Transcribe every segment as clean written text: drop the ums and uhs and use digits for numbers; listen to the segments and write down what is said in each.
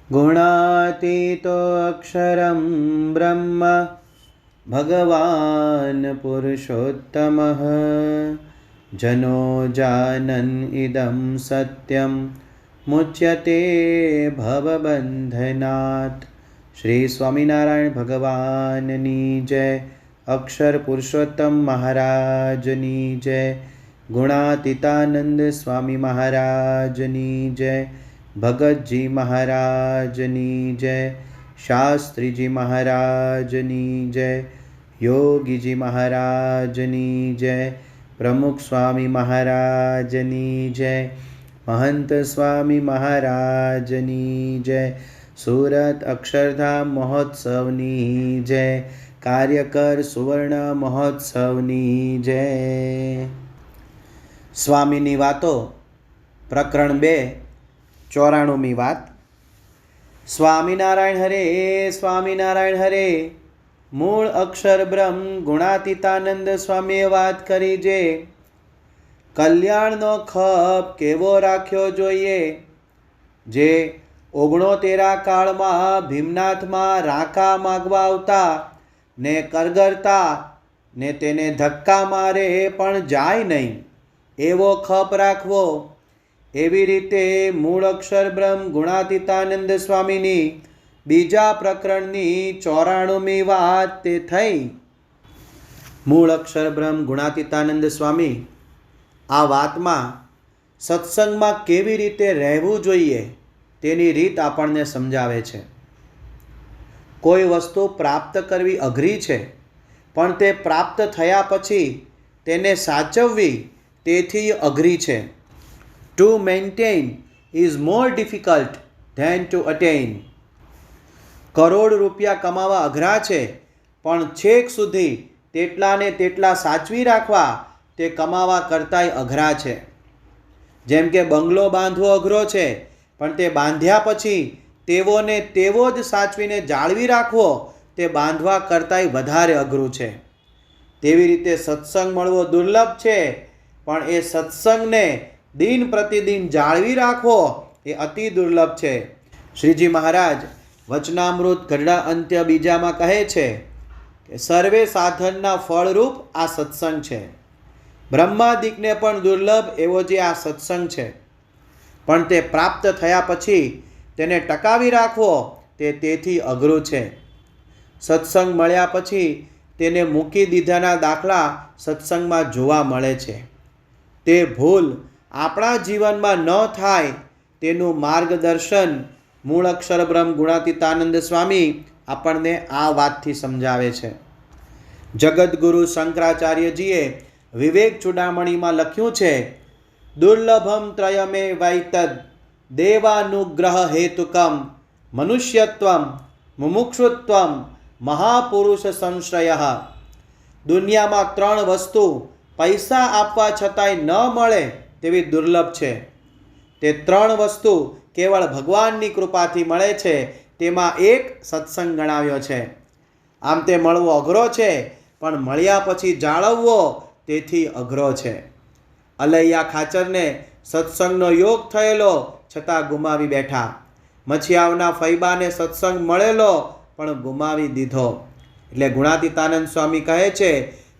गुणातीतो अक्षरं ब्रह्म भगवान् पुरुषोत्तमः जनो जानन् इदं सत्यं मुच्यते भवबन्धनात्। श्री स्वामिनारायण भगवाननी जय। अक्षर पुरुषोत्तम महाराजनी जय। गुणातीतानंद स्वामी महाराजनी जय। भगत जी महाराजनी जय। शास्त्री जी महाराजनी जय। योगी जी महाराजनी जय। प्रमुख स्वामी महाराजनी जय। महंत स्वामी महाराजनी जय। सूरत अक्षरधाम महोत्सवनी जय। कार्यकर सुवर्ण महोत्सवनी जय। स्वामीनी वातो प्रकरण 2 94मी વાત। સ્વામિનારાયણ હરે સ્વામિનારાયણ હરે। મૂળ અક્ષર બ્રહ્મ ગુણાતીતાનંદ સ્વામીએ વાત કરી જે કલ્યાણનો ખપ કેવો રાખ્યો જોઈએ। જે 69 કાળમાં ભીમનાથમાં રાંકા માગવા આવતા ને કરગરતા ને તેને ધક્કા મારે પણ જાય નહીં એવો ખપ રાખવો। એવી રીતે મૂળ અક્ષર બ્રહ્મ ગુણાતીતાનંદ સ્વામીની બીજા પ્રકરણની 94મી વાત તે થઈ। મૂળ અક્ષર બ્રહ્મ ગુણાતીતાનંદ સ્વામી આ વાતમાં સત્સંગમાં કેવી રીતે રહેવું જોઈએ તેની રીત આપણને સમજાવે છે। કોઈ વસ્તુ પ્રાપ્ત કરવી અઘરી છે, પણ તે પ્રાપ્ત થયા પછી તેને સાચવવી તેથી અઘરી છે। To maintain is more difficult than to attain. Crore રૂપિયા કમાવા અઘરા છે, પણ છેક સુધી તેટલા ને તેટલા સાચવી રાખવા તે કમાવા કરતાંય અઘરા છે। જેમ કે બંગલો બાંધવો અઘરો છે, પણ તે બાંધ્યા પછી તેવો ને તેવો જ સાચવીને જાળવી રાખવો તે બાંધવા કરતાંય વધારે અઘરું છે। તેવી રીતે સત્સંગ મળવો દુર્લભ છે, પણ એ સત્સંગને दिन प्रतिदिन जाळवी राखवो ए अति दुर्लभ छे। श्रीजी महाराज वचनामृत गढ़ा अंत्य बीजामां कहे छे के सर्वे साधनना फळरूप आ सत्संग छे। ब्रह्मादिकने पण दुर्लभ एवो जे आ सत्संग छे, पण ते प्राप्त थया पछी तेने टकावी राखवो ते तेथी अघरू छे। सत्संग मळ्या पछी तेने मूकी दीधाना दाखला सत्संगमां जोवा मळे छे। ते भूल આપણા જીવનમાં ન થાય તેનું માર્ગદર્શન મૂળ અક્ષર બ્રહ્મ ગુણાતીતાનંદ સ્વામી આપણને આ વાતથી સમજાવે છે। જગતગુરુ શંકરાચાર્યજીએ વિવેક ચૂડામણીમાં લખ્યું છે, દુર્લભમ ત્રયમે વૈતદ દેવાનુગ્રહ હેતુકમ મનુષ્યત્વમ મુમુક્ષુત્વમ મહાપુરુષ સંશ્રય। દુનિયામાં 3 વસ્તુ પૈસા આપવા છતાંય ન મળે તેવી દુર્લભ છે। તે 3 વસ્તુ કેવળ ભગવાનની કૃપાથી મળે છે, તેમાં એક સત્સંગ ગણાવ્યો છે। આમ તે મળવો અઘરો છે, પણ મળ્યા પછી જાળવવો તેથી અઘરો છે। અલૈયા ખાચરને સત્સંગનો યોગ થયેલો છતાં ગુમાવી બેઠા। મછિયાવના ફૈબાને સત્સંગ મળેલો પણ ગુમાવી દીધો। એટલે ગુણાતીતાનંદ સ્વામી કહે છે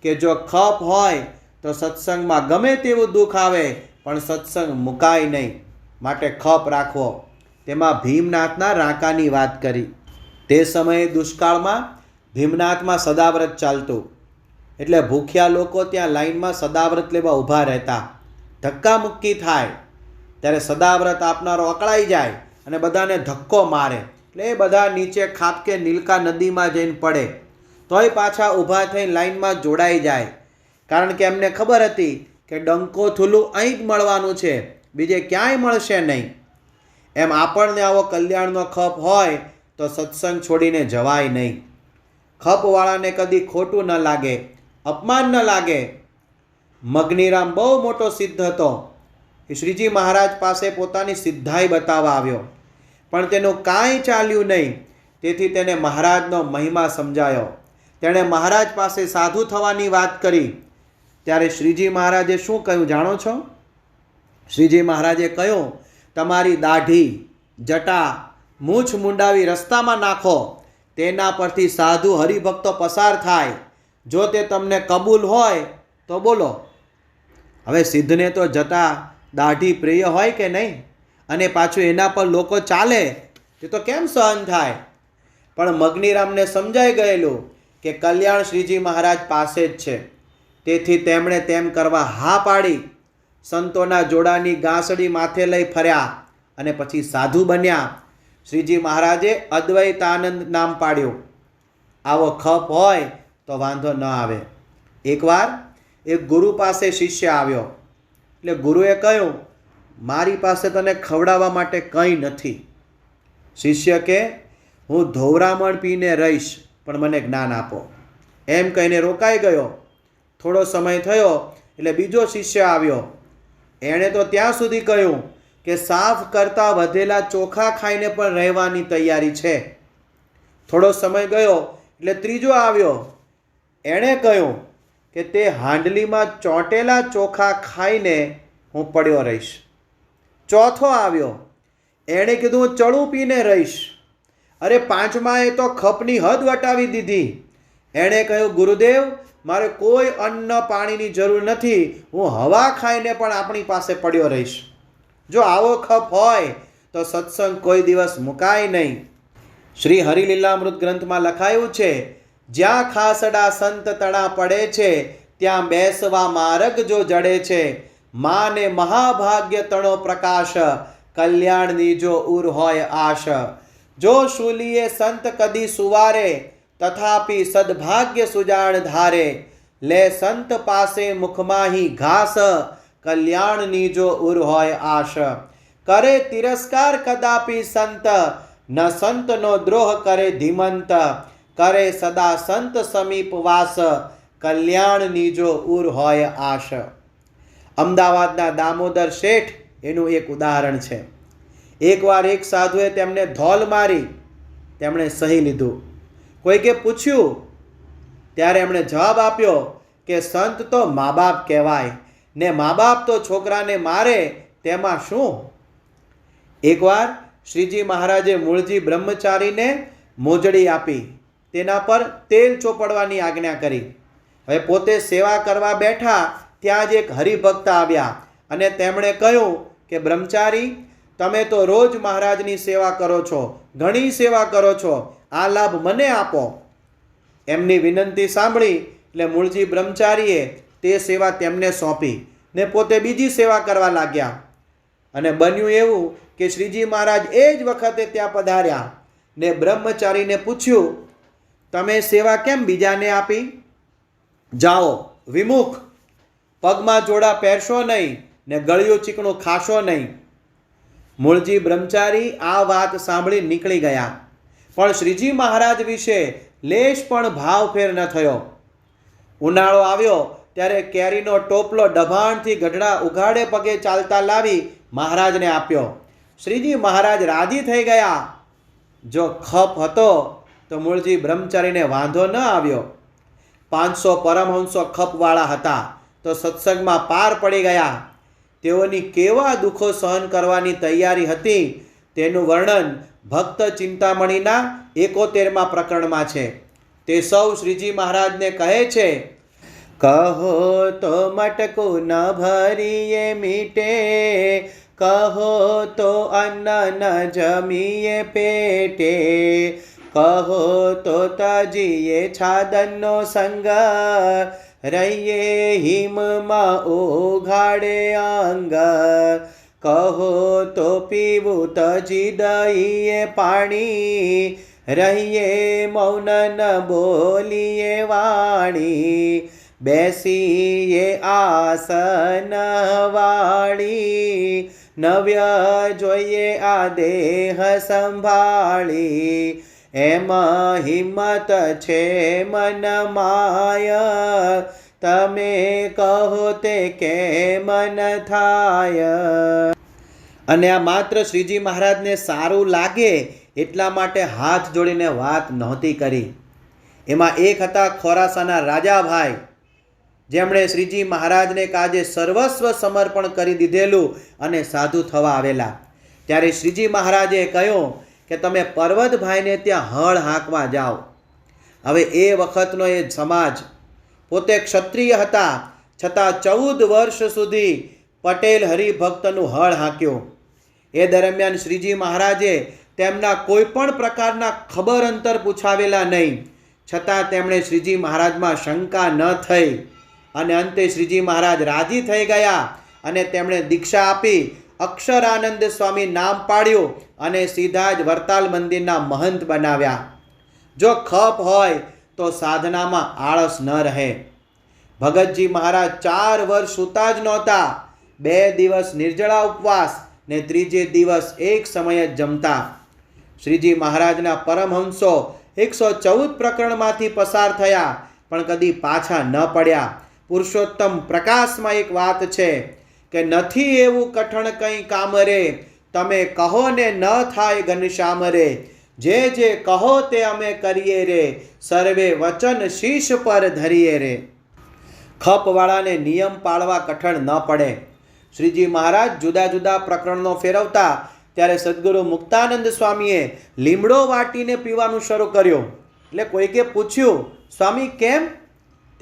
કે જો ખપ હોય તો સત્સંગમાં ગમે તેવું દુઃખ આવે પણ સત્સંગ મુકાય નહીં, માટે ખપ રાખવો। તેમાં ભીમનાથના રાંકાની વાત કરી। તે સમયે દુષ્કાળમાં ભીમનાથમાં સદાવ્રત ચાલતું, એટલે ભૂખ્યા લોકો ત્યાં લાઈનમાં સદાવ્રત લેવા ઊભા રહેતા। ધક્કામુક્કી થાય ત્યારે સદાવ્રત આપનારો અકળાઈ જાય અને બધાને ધક્કો મારે, એટલે એ બધા નીચે ખાબકે નીલકા નદીમાં જઈને પડે, તોય પાછા ઊભા થઈને લાઈનમાં જોડાઈ જાય। કારણ કે એમને ખબર હતી કે ડંકો થૂલું અહીં જ મળવાનું છે, બીજે ક્યાંય મળશે નહીં। એમ આપણને આવો કલ્યાણનો ખપ હોય તો સત્સંગ છોડીને જવાય નહીં। ખપવાળાને કદી ખોટું ન લાગે, અપમાન ન લાગે। મગનીરામ બહુ મોટો સિદ્ધ હતો। એ શ્રીજી મહારાજ પાસે પોતાની સિદ્ધાઈ બતાવવા આવ્યો, પણ તેનું કાંઈ ચાલ્યું નહીં। તેથી તેને મહારાજનો મહિમા સમજાયો। તેણે મહારાજ પાસે સાધુ થવાની વાત કરી। ત્યારે શ્રીજી મહારાજે શું કહ્યું જાણો છો? શ્રીજી મહારાજે કહ્યું, તમારી દાઢી, જટા, મૂછ મુંડાવી રસ્તામાં નાખો, તેના પરથી સાધુ હરિભક્તો પસાર થાય. જો તે તમને કબૂલ હોય તો બોલો. હવે સિદ્ધને તો જતા દાઢી પ્રિય હોય કે નહીં, અને પાછું એના પર લોકો ચાલે, તે તો કેમ સહન થાય? પણ મગનીરામને સમજાઈ ગયેલું કે કલ્યાણ શ્રીજી મહારાજ પાસે જ છે. તેથી તેમણે તેમ કરવા હા પાડી. સંતોના જોડાની ગાંસડી માથે લઈ ફર્યા અને પછી સાધુ બન્યા. શ્રીજી મહારાજે અદ્વૈતાનંદ નામ પાડ્યું. આવો ખપ હોય તો વાંધો ન આવે. એકવાર એક ગુરુ પાસે શિષ્ય આવ્યો. એટલે ગુરુએ કહ્યું, મારી પાસે તને ખવડાવવા માટે કંઈ નથી. શિષ્ય કે, હું ધોવરામણ પીને રહીશ, પણ મને જ્ઞાન આપો. એમ કહીને રોકાઈ ગયો. થોડો સમય થયો એટલે બીજો શિષ્ય આવ્યો. એણે તો ત્યાં સુધી કહ્યું કે સાફ કરતાં વધેલા ચોખા ખાઈને પણ રહેવાની તૈયારી છે. થોડો સમય ગયો એટલે ત્રીજો આવ્યો. એણે કહ્યું કે તે હાંડલીમાં ચોંટેલા ચોખા ખાઈને હું પડ્યો રહીશ. ચોથો આવ્યો. એણે કીધું હું ચડું પીને રહીશ. અરે પાંચમાએ તો ખપની હદ વટાવી દીધી. એણે કહ્યું, ગુરુદેવ, મારે કોઈ અન્ન પાણીની જરૂર નથી, હું હવા ખાઈને પણ આપણી પાસે પડ્યો રહીશ. જો આવો ખપ હોય તો સત્સંગ કોઈ દિવસ મુકાય નહીં. શ્રી હરિલીલામૃત ગ્રંથમાં લખાયું છે, જ્યાં ખાસડા સંત તણા પડે છે, ત્યાં બેસવા માર્ગ જો જડે છે. માને મહાભાગ્ય તણો પ્રકાશ, કલ્યાણની જો ઉર હોય આશ. જો શૂલીએ સંત કદી સુવારે, તથાપી સદભાગ્ય સુજાણ ધારે. લે સંત પાસે મુખમાહી ઘાસ, કલ્યાણની જો ઉર હોય આશ. કરે તિરસ્કાર કદાપી સંત, ન સંતનો દ્રોહ કરે ધીમંત. કરે સદા સંત સમીપ વાસ, કલ્યાણની જો ઉર હોય આશ. અમદાવાદના દામોદર શેઠ એનું એક ઉદાહરણ છે. એકવાર એક સાધુએ તેમને ધોલ મારી. તેમણે સહી લીધું. કોઈકે પૂછ્યું ત્યારે એમણે જવાબ આપ્યો કે સંત તો મા બાપ કહેવાય, ને મા બાપ તો છોકરાને મારે, તેમાં શું? એકવાર શ્રીજી મહારાજે મૂળજી બ્રહ્મચારીને મોજડી આપી. તેના પર તેલ ચોપડવાની આજ્ઞા કરી. હવે પોતે સેવા કરવા બેઠા ત્યાં જ એક હરિભક્ત આવ્યા અને તેમણે કહ્યું કે બ્રહ્મચારી, તમે તો રોજ મહારાજની સેવા કરો છો, ઘણી સેવા કરો છો, આ લાભ મને આપો. એમની વિનંતી સાંભળી એટલે મૂળજી બ્રહ્મચારીએ તે સેવા તેમને સોંપી ને પોતે બીજી સેવા કરવા લાગ્યા. અને બન્યું એવું કે શ્રીજી મહારાજ એ જ વખતે ત્યાં પધાર્યા ને બ્રહ્મચારીને પૂછ્યું, તમે સેવા કેમ બીજાને આપી? જાઓ વિમુખ, પગમાં જોડા પહેરશો નહીં ને ગળ્યું ચીકણું ખાશો નહીં. મૂળજી બ્રહ્મચારી આ વાત સાંભળી નીકળી ગયા, પણ શ્રીજી મહારાજ વિશે લેશ પણ ભાવફેર ન થયો. ઉનાળો આવ્યો ત્યારે કેરીનો ટોપલો ડભાણથી ગઢડા ઉઘાડે પગે ચાલતા લાવી મહારાજને આપ્યો. શ્રીજી મહારાજ રાજી થઈ ગયા. જો ખપ હતો તો મૂળજી બ્રહ્મચારીને વાંધો ન આવ્યો. 500 પરમહંસો ખપવાળા હતા તો સત્સંગમાં પાર પડી ગયા. તેઓની કેવા દુઃખો સહન કરવાની તૈયારી હતી તેનું વર્ણન ભક્ત ચિંતામણીના 71મા પ્રકરણમાં છે. તે સૌ શ્રીજી મહારાજને કહે છે, કહો તો મટકું ન ભરીએ મીટે, કહો તો અન્ન ન જમીએ પેટે, કહો તો તજીએ છાદનનો સંગ, રહીએ હિમમાં ઓઘાડે અંગ, કહો તો પીવું તજી દઈએ પાણી, રહીએ મૌન ન બોલીએ વાણી, બેસીએ આસન વાળી, નવ્ય જોઈએ આ દેહ સંભાળી, એમાં હિંમત છે મન માય, તમે કહો તે કેમ ન થાય. અને આ માત્ર શ્રીજી મહારાજને સારું લાગે એટલા માટે હાથ જોડીને વાત નહોતી કરી. એમાં એક હતા ખોરાસાના રાજાભાઈ, જેમણે શ્રીજી મહારાજને કાજે સર્વસ્વ સમર્પણ કરી દીધેલું અને સાધુ થવા આવેલા. ત્યારે શ્રીજી મહારાજે કહ્યું કે તમે પર્વતભાઈને ત્યાં હળ હાંકવા જાઓ. હવે એ વખતનો એ સમાજ પોતે ક્ષત્રિય હતા, છતાં 14 વર્ષ સુધી પટેલ હરિભક્તનું હળ હાંક્યું. એ દરમિયાન શ્રીજી મહારાજે તેમના કોઈ પણ પ્રકારના ખબર અંતર પૂછાવેલા નહીં, છતાં તેમણે શ્રીજી મહારાજમાં શંકા ન થઈ અને અંતે શ્રીજી મહારાજ રાજી થઈ ગયા અને તેમણે દીક્ષા આપી અક્ષરાનંદ સ્વામી નામ પાડ્યું અને સીધા જ વરતાલ મંદિરના મહંત બનાવ્યા. જો ખપ હોય તો સાધનામાં આળસ ન રહે. ભગતજી મહારાજ 4 વર્ષ સૂતા જ નહોતા. 2 દિવસ નિર્જળા ઉપવાસ ને ત્રીજે દિવસ એક સમયે જ જમતા. શ્રીજી મહારાજના પરમહંસો 114 પ્રકરણમાંથી પસાર થયા પણ કદી પાછા ન પડ્યા. પુરુષોત્તમ પ્રકાશમાં એક વાત છે કે નથી એવું કઠણ કંઈ કામ રે, તમે કહો ને ન થાય ઘનશ્યામ રે, જે જે કહો તે અમે કરીએ રે, સર્વે વચન શીશ પર ધરીએ રે. ખપવાળાને નિયમ પાળવા કઠણ ન પડે. શ્રીજી મહારાજ જુદા જુદા પ્રકરણો ફેરવતા ત્યારે સદગુરુ મુક્તાનંદ સ્વામીએ લીમડો વાટીને પીવાનું શરૂ કર્યું. એટલે કોઈકે પૂછ્યું, સ્વામી કેમ?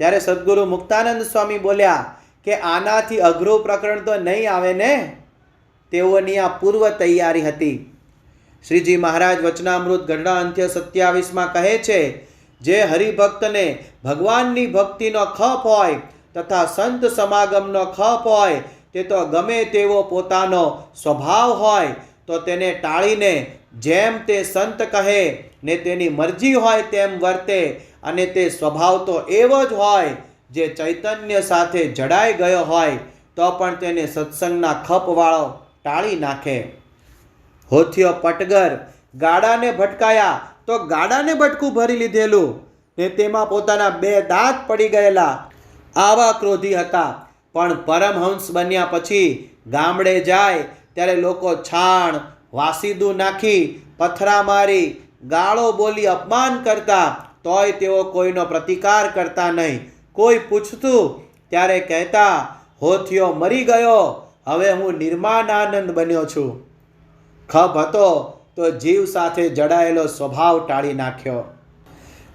ત્યારે સદગુરુ મુક્તાનંદ સ્વામી બોલ્યા કે આનાથી અઘરું પ્રકરણ તો નહીં આવે ને. તેઓની આ પૂર્વ તૈયારી હતી. શ્રીજી મહારાજ વચનામૃત ગઢડા અંત્ય 27માં કહે છે, જે હરિભક્તને ભગવાનની ભક્તિનો ખપ હોય તથા સંત સમાગમનો ખપ હોય, તે તો ગમે તેવો પોતાનો સ્વભાવ હોય તો તેને ટાળીને જેમ તે સંત કહે ને તેની મરજી હોય તેમ વર્તે, અને તે સ્વભાવ તો એવો જ હોય જે ચૈતન્ય સાથે જડાઈ ગયો હોય તો પણ તેને સત્સંગના ખપવાળો ટાળી નાખે. હોથિયો પટગર ગાડાને ભટકાયા તો ગાડાને ભટકું ભરી લીધેલું ને તેમાં પોતાના 2 દાંત પડી ગયેલા, આવા ક્રોધી હતા. પણ પરમહંસ બન્યા પછી ગામડે જાય ત્યારે લોકો છાણ વાસીદું નાખી પથરા મારી ગાળો બોલી અપમાન કરતા, તોય તેઓ કોઈનો પ્રતિકાર કરતા નહીં. કોઈ પૂછતું ત્યારે કહેતા, હોથિયો મરી ગયો, હવે હું નિર્માનાનંદ બન્યો છું. ખપ હતો તો જીવ સાથે જડાયેલો સ્વભાવ ટાળી નાખ્યો.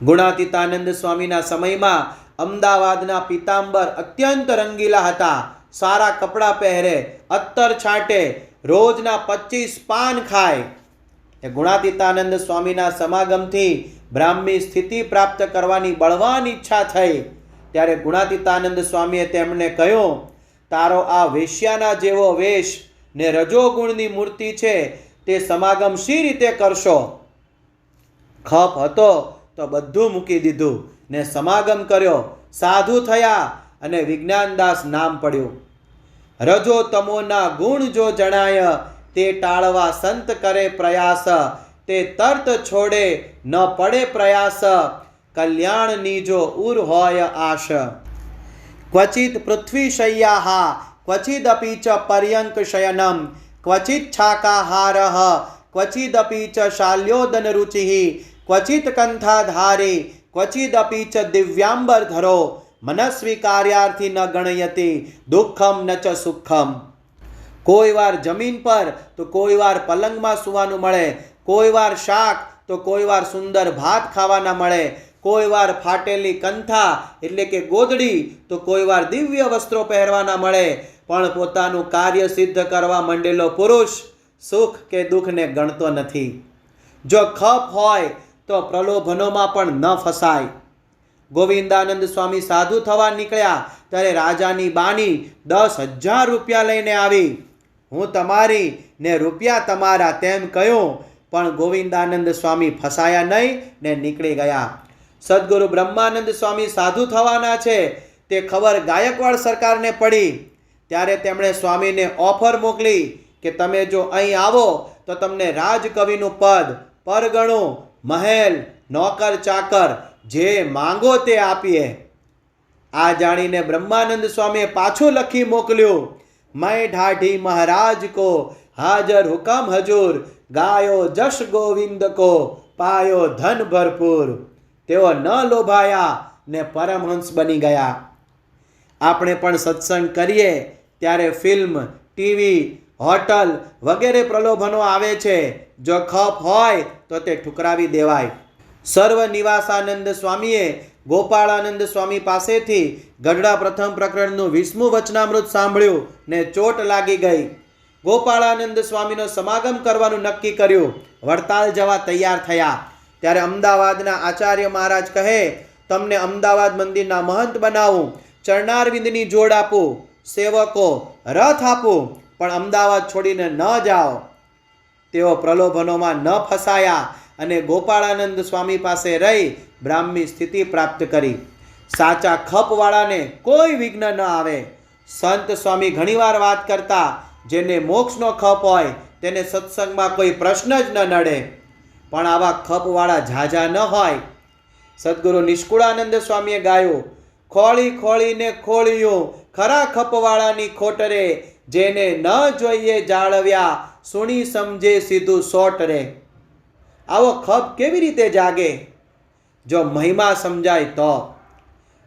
ગુણાતીતાનંદ સ્વામીના સમયમાં અમદાવાદના પીતાંબર અત્યંત રંગીલા હતા. સારા કપડાં પહેરે, અત્તર છાંટે, રોજના 25 પાન ખાય. એ ગુણાતીતાનંદ સ્વામીના સમાગમથી બ્રાહ્મી સ્થિતિ પ્રાપ્ત કરવાની બળવાન ઈચ્છા થઈ. ત્યારે ગુણાતીતાનંદ સ્વામીએ તેમને કહ્યું, તારો આ વેશ્યાના જેવો વેશ ને રજોગુણની મૂર્તિ છે, તે સમાગમ શી રીતે કરશો? ખપ હતો તો બધું મૂકી દીધું ને સમાગમ કર્યો, સાધુ થયા અને વિજ્ઞાનદાસ નામ પડ્યું. રજો તમોના ગુણ જો જણાય, તે ટાળવા સંત કરે પ્રયાસ, તે તર્ત છોડે ન પડે પ્રયાસ, કલ્યાણની જો ઉર હોય આશ. ક્વચિત પૃથ્વી શય્યાહ, ક્વચિદપી ચ પર્યંક શયનમ, ક્વચિત છાકાહારઃ, ક્વચિદપી ચ શાલ્યોદન રુચિઃ, ક્વચિત કંથાધારી, ક્વચિદપી ચ દિવ્યાંબર ધરો, મનસ્વી કાર્યાર્થી ન ગણયતિ, દુઃખમ ન ચ સુખમ. કોઈ વાર જમીન પર તો કોઈ વાર પલંગમાં સૂવાનું મળે, કોઈ વાર શાક તો કોઈ વાર સુંદર ભાત ખાવાના મળે, કોઈ વાર ફાટેલી કંથા એટલે કે ગોદડી તો કોઈ વાર દિવ્ય વસ્ત્રો પહેરવાના મળે. પણ પોતાનું કાર્ય સિદ્ધ કરવા માંડેલો પુરુષ સુખ કે દુઃખને ગણતો નથી. જો ખપ હોય તો પ્રલોભનોમાં પણ ન ફસાય. ગોવિંદાનંદ સ્વામી સાધુ થવા નીકળ્યા ત્યારે રાજાની બાની 10,000 રૂપિયા લઈને આવી. હું તમારી ને રૂપિયા તમારા તેમ કહ્યું, પણ ગોવિંદાનંદ સ્વામી ફસાયા નહીં ને નીકળી ગયા. સદગુરુ બ્રહ્માનંદ સ્વામી સાધુ થવાના છે તે ખબર ગાયકવાડ સરકારને પડી. ત્યારે તેમણે સ્વામીને ઓફર મોકલી કે તમે જો અહીં આવો તો તમને રાજકવિનું પદ, પરગણું, મહેલ, નોકર ચાકર જે માંગો તે આપીએ. આ જાણીને બ્રહ્માનંદ સ્વામીએ પાછું લખી મોકલ્યું, मैं ढाढ़ी महाराज को हाजर हुकम हजूर, गायो जश गोविंद को पायो धन भरपूर. તેઓ ન લોભાયા ને પરમહંસ બની ગયા. આપણે પણ સત્સંગ કરીએ ત્યારે ફિલ્મ, ટીવી, હોટલ વગેરે પ્રલોભનો આવે છે. જો ખપ હોય તો તે ઠુકરાવી દેવાય. સર્વ નિવાસાનંદ સ્વામીએ ગોપાળાનંદ સ્વામી પાસેથી ગઢડા પ્રથમ પ્રકરણનું 20મું વચનામૃત સાંભળ્યું ને ચોટ લાગી ગઈ. ગોપાળાનંદ સ્વામીનો સમાગમ કરવાનું નક્કી કર્યું. વડતાલ જવા તૈયાર થયા. ત્યારે અમદાવાદના આચાર્ય મહારાજ કહે, તમને અમદાવાદ મંદિરના મહંત બનાવું, ચરણારવિંદની જોડ આપું, સેવકો રથ આપું, પણ અમદાવાદ છોડીને ન જાઓ. તેઓ પ્રલોભનોમાં ન ફસાયા અને ગોપાળાનંદ સ્વામી પાસે રહી બ્રાહ્મી સ્થિતિ પ્રાપ્ત કરી. સાચા ખપવાળાને કોઈ વિઘ્ન ન આવે. સંત સ્વામી ઘણીવાર વાત કરતા, જેને મોક્ષનો ખપ હોય તેને સત્સંગમાં કોઈ પ્રશ્ન જ ન નડે, પણ આવા ખપવાળા ઝાઝા ન હોય. સદગુરુ નિષ્કુળાનંદ સ્વામીએ ગાયું, ખોળી ખોળીને ખોળ્યું ખરા ખપવાળાની ખોટ રે, જેને ન જોઈએ જાળવ્યા સુણી સમજે સીધું સોટ રે. આવો ખપ કેવી રીતે જાગે? જો મહિમા સમજાય તો.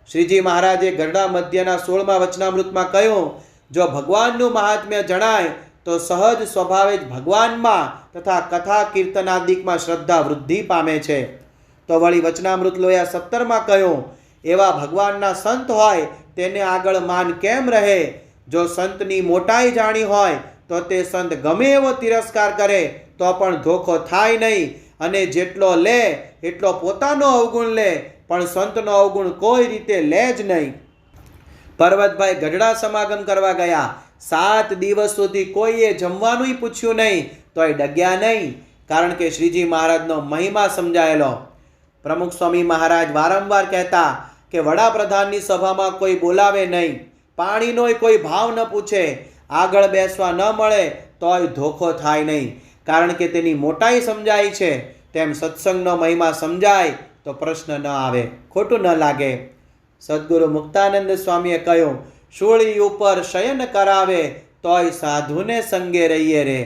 શ્રીજી મહારાજે ગરડા મધ્યના 16મા વચનામૃતમાં કહ્યું, જો ભગવાનનું મહાત્મ્ય જણાય તો સહજ સ્વભાવે જ ભગવાનમાં તથા કથા કીર્તનાદિકમાં શ્રદ્ધા વૃદ્ધિ પામે છે. તો વળી વચનામૃત લોયા 17માં કહ્યું, એવા ભગવાનના સંત હોય તેને આગળ માન કેમ રહે? જો સંતની મોટાઈ જાણી હોય તો તે સંત ગમે એવો તિરસ્કાર કરે તો પણ ધોખો થાય નહીં, અને જેટલો લે એટલો પોતાનો અવગુણ લે, પણ સંતનો અવગુણ કોઈ રીતે લે જ નહીં. પર્વતભાઈ ગઢડા સમાગમ કરવા ગયા. 7 દિવસ સુધી કોઈએ જમવાનું પૂછ્યું નહીં, તોય ડગ્યા નહીં, કારણ કે શ્રીજી મહારાજનો મહિમા સમજાયેલો. પ્રમુખ સ્વામી મહારાજ વારંવાર કહેતા કે વડાપ્રધાનની સભામાં કોઈ બોલાવે નહીં, પાણીનોય કોઈ ભાવ ન પૂછે, આગળ બેસવા ન મળે તોય ધોખો થાય નહીં, કારણ કે તેની મોટાઈ સમજાય છે. તેમ સત્સંગનો મહિમા સમજાય તો પ્રશ્ન ન આવે, ખોટું ન લાગે. સદગુરુ મુક્તાનંદ સ્વામીએ કહ્યું, શૂળી ઉપર શયન કરાવે તોય સાધુને સંગે રહીએ રે.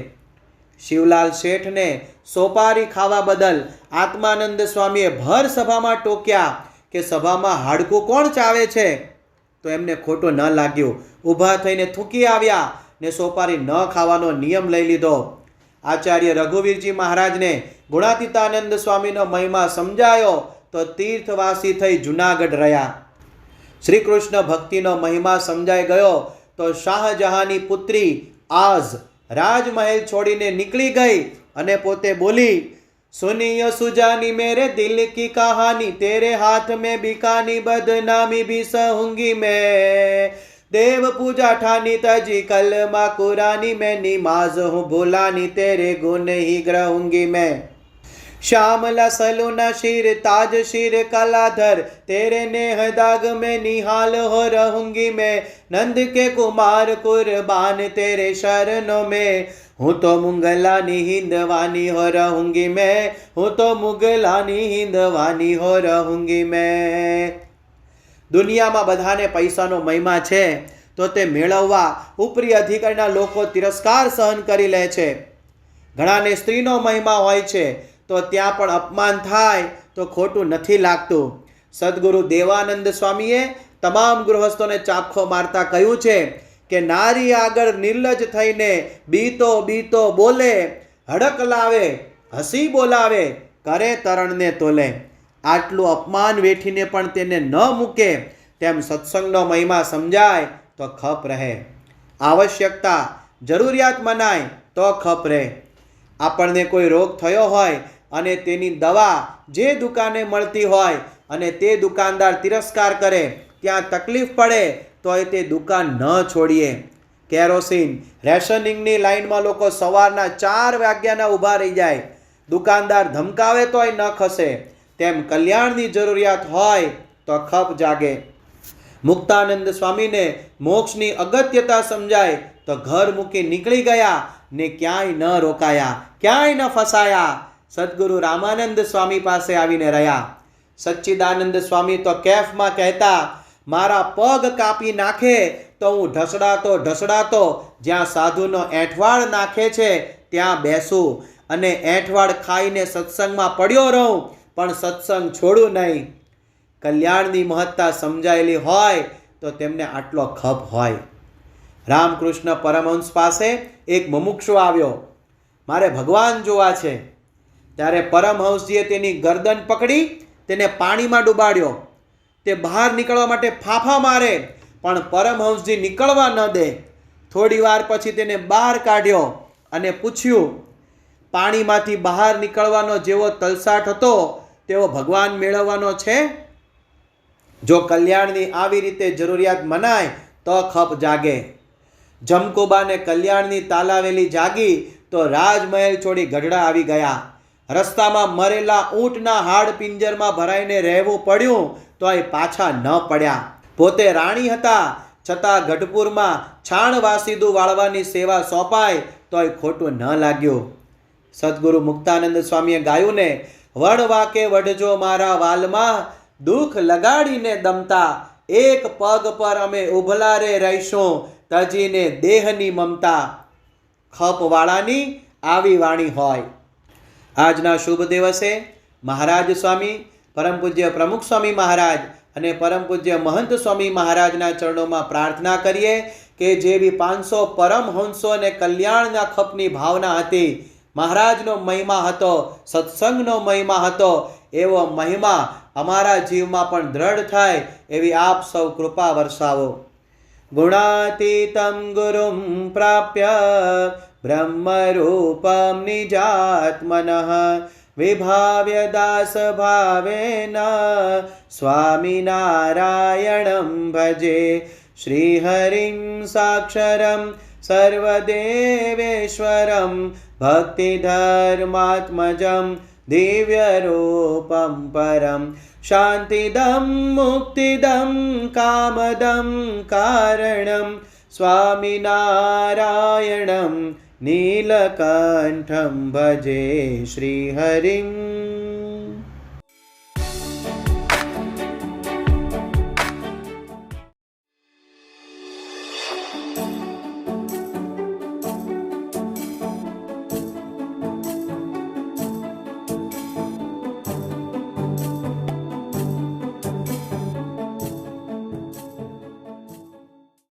શિવલાલ શેઠને સોપારી ખાવા બદલ આત્માનંદ સ્વામીએ ભર સભામાં ટોક્યા કે સભામાં હાડકું કોણ ચાવે છે? તો એમને ખોટું ન લાગ્યું, ઊભા થઈને થૂકી આવ્યા ને સોપારી ન ખાવાનો નિયમ લઈ લીધો. આચાર્ય રઘુવીરજી મહારાજને ગુણાતીતાનંદ સ્વામીનો મહિમા સમજાયો તો તીર્થવાસી થઈ જુનાગઢ રહ્યા. શ્રી કૃષ્ણ ભક્તિનો મહિમા સમજાઈ ગયો તો શાહજહાંની પુત્રી આઝ રાજમહેલ છોડીને નીકળી ગઈ અને પોતે બોલી, સુનિયો સુજાની મેરે દિલ કી કહાની, તેરે હાથ મેં બિકાની બદનામી भी सहूंगी मैं, देव पूजा ठानी तजी कलमा कुरानी, मैं निमाज हूँ भोलानी, तेरे गुण ही ग्रहूंगी मैं. श्यामला सलूना शीर ताज शीर कलाधर, तेरे नेह दाग में निहाल हो रहूंगी मैं, नंद के कुमार कुर्बान तेरे शरणों में, હું તો મુગલાની હિંદવાની હો રહુંગી મેં, હું તો મુગલાની હિંદવાની હો રહુંગી મેં. દુનિયામાં બધાને પૈસાનો મહિમા છે તો તે મેળવવા ઉપરી અધિકારીના લોકો તિરસ્કાર સહન કરી લે છે. ઘણાને સ્ત્રીનો મહિમા હોય છે તો ત્યાં પણ અપમાન થાય તો ખોટું નથી લાગતું. સદગુરુ દેવાનંદ સ્વામીએ તમામ ગૃહસ્થોને ચાપખો મારતા કહ્યું છે કે નારી આગળ નિર્લજ થઈને બીતો બીતો બોલે, હડક લાવે, હસી બોલાવે, કરે તરણને તોલે. આટલું અપમાન વેઠીને પણ તેને ન મૂકે. તેમ સત્સંગનો મહિમા સમજાય તો ખપ રહે. આવશ્યકતા જરૂરિયાત મનાય તો ખપ રહે. આપણને કોઈ રોગ થયો હોય અને તેની દવા જે દુકાને મળતી હોય અને તે દુકાનદાર તિરસ્કાર કરે, ત્યાં તકલીફ પડે તોય તે દુકાન ન છોડીએ. કેરોસીન રેશનિંગની લાઇનમાં લોકો સવારના 4 વાગ્યાના ઊભા રહી જાય, દુકાનદાર ધમકાવે તોય ન ખસે. તેમ કલ્યાણની જરૂરિયાત હોય તો ખપ જાગે. મુક્તાનંદ સ્વામીને મોક્ષની અગત્યતા સમજાય તો ઘર મૂકી નીકળી ગયા ને ક્યાંય ન રોકાયા, ક્યાંય ન ફસાયા. સદગુરુ રામાનંદ સ્વામી પાસે આવીને રહ્યા. સચ્ચિદાનંદ સ્વામી તો કેફમાં કહેતા, મારા પગ કાપી નાખે તો હું ઢસડાતો ઢસડાતો જ્યાં સાધુનો એંઠવાડ નાખે છે ત્યાં બેસું અને એંઠવાડ ખાઈને સત્સંગમાં પડ્યો રહું, પણ સત્સંગ છોડું નહીં. કલ્યાણની મહત્તા સમજાયેલી હોય તો તેમને આટલો ખપ હોય. રામકૃષ્ણ પરમહંસ પાસે એક મુમુક્ષુ આવ્યો, મારે ભગવાન જોવા છે. ત્યારે પરમહંસજીએ તેની ગરદન પકડી તેને પાણીમાં ડૂબાડ્યો. તે બહાર નીકળવા માટે ફાંફા મારે, પણ પરમહંસજી નીકળવા ન દે. થોડી વાર પછી તેને બહાર કાઢ્યો અને પૂછ્યું, પાણીમાંથી બહાર નીકળવાનો જેવો તલસાટ હતો તેવો ભગવાન મેળવવાનો છે? જો કલ્યાણની આવી રીતે જરૂરિયાત મનાય તો ખપ જાગે. જમકુબાને કલ્યાણની તાલાવેલી જાગી તો રાજમહેલ છોડી ગઢડા આવી ગયા. રસ્તામાં મરેલા ઊંટના હાડ પિંજરમાં ભરાઈને રહેવું પડ્યું તોય પાછા ન પડ્યા. પોતે રાણી હતા છતાં ગઢપુરમાં છાણ વાસીદું વાળવાની સેવા સોંપાય તોય ખોટું ન લાગ્યું. સદગુરુ મુક્તાનંદ સ્વામીએ ગાયું ને, વડ વાકે વઢજો મારા વાલમાં, દુઃખ લગાડીને દમતા, એક પગ પર અમે ઉભલા રે રહીશું, તજીને દેહની મમતા. ખપવાળાની આવી વાણી હોય. આજના શુભ દિવસે મહારાજ સ્વામી, પરમ પૂજ્ય પ્રમુખ સ્વામી મહારાજ અને પરમ પૂજ્ય મહંત સ્વામી મહારાજના ચરણોમાં પ્રાર્થના કરીએ કે જેવી 500 પરમહંસો અને કલ્યાણના ખપની ભાવના હતી, મહારાજનો મહિમા હતો, સત્સંગનો મહિમા હતો, એવો મહિમા અમારા જીવમાં પણ દ્રઢ થાય એવી આપ સૌ કૃપા વરસાવો. ગુણાતીતમ ગુરુમ પ્રાપ્ય બ્રહ્મરૂપમ નિજાત્મનઃ વિભાવ્ય દાસ ભાવેન સ્વામિનારાયણં ભજે. શ્રીહરિં સાક્ષરં સર્વદેવેશ્વરં ભક્તિધર્માત્મજં દિવ્યરૂપં પરમ શાંતિદં મુક્તિદં કામદં કારણં સ્વામિનારાયણં નીલકંઠં ભજે. શ્રીહરિં.